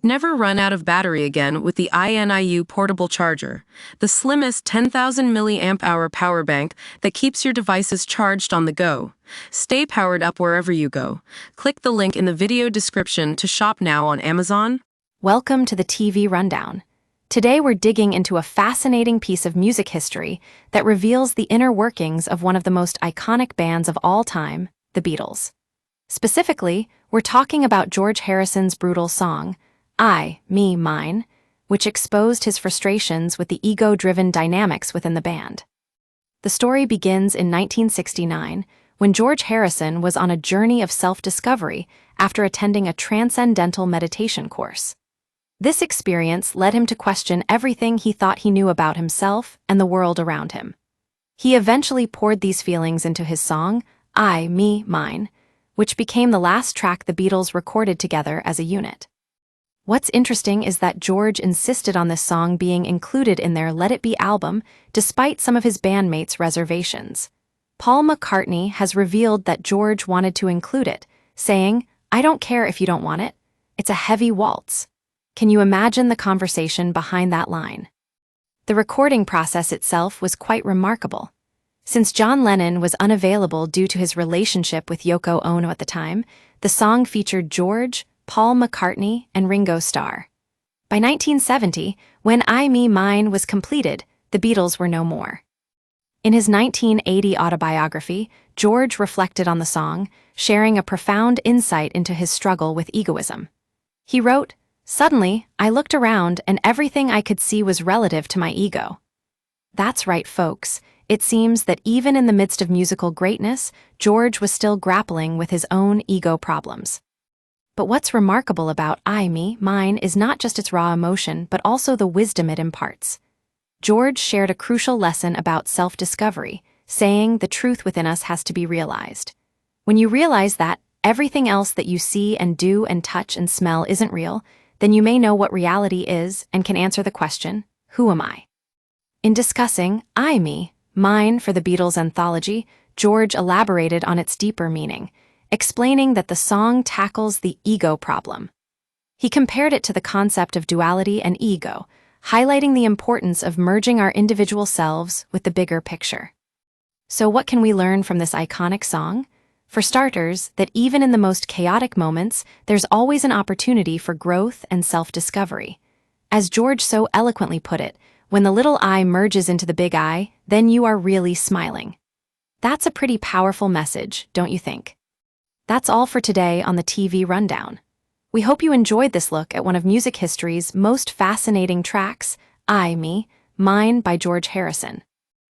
Never run out of battery again with the INIU portable charger, the slimmest 10,000 milliamp hour power bank that keeps your devices charged on the go. Stay powered up wherever you go. Click the link in the video description to shop now on Amazon. Welcome to the TV Rundown. Today we're digging into a fascinating piece of music history that reveals the inner workings of one of the most iconic bands of all time, the Beatles. Specifically, we're talking about George Harrison's brutal song, I, Me, Mine, which exposed his frustrations with the ego-driven dynamics within the band. The story begins in 1969, when George Harrison was on a journey of self-discovery after attending a transcendental meditation course. This experience led him to question everything he thought he knew about himself and the world around him. He eventually poured these feelings into his song, I, Me, Mine, which became the last track the Beatles recorded together as a unit. What's interesting is that George insisted on this song being included in their Let It Be album despite some of his bandmates' reservations. Paul McCartney has revealed that George wanted to include it, saying, I don't care if you don't want it. It's a heavy waltz. Can you imagine the conversation behind that line? The recording process itself was quite remarkable. Since John Lennon was unavailable due to his relationship with Yoko Ono at the time, the song featured George, Paul McCartney, and Ringo Starr. By 1970, when I, Me, Mine was completed, the Beatles were no more. In his 1980 autobiography, George reflected on the song, sharing a profound insight into his struggle with egoism. He wrote, Suddenly, I looked around and everything I could see was relative to my ego. That's right, folks. It seems that even in the midst of musical greatness, George was still grappling with his own ego problems. But what's remarkable about I, Me, Mine is not just its raw emotion, but also the wisdom it imparts. George shared a crucial lesson about self-discovery, saying the truth within us has to be realized. When you realize that everything else that you see and do and touch and smell isn't real, then you may know what reality is and can answer the question, who am I? In discussing I, Me, Mine for the Beatles anthology, George elaborated on its deeper meaning, explaining that the song tackles the ego problem. He compared it to the concept of duality and ego, highlighting the importance of merging our individual selves with the bigger picture. So what can we learn from this iconic song? For starters, that even in the most chaotic moments, there's always an opportunity for growth and self-discovery. As George so eloquently put it, when the little I merges into the big I, then you are really smiling. That's a pretty powerful message, don't you think? That's all for today on the TV Rundown. We hope you enjoyed this look at one of music history's most fascinating tracks, I, Me, Mine by George Harrison.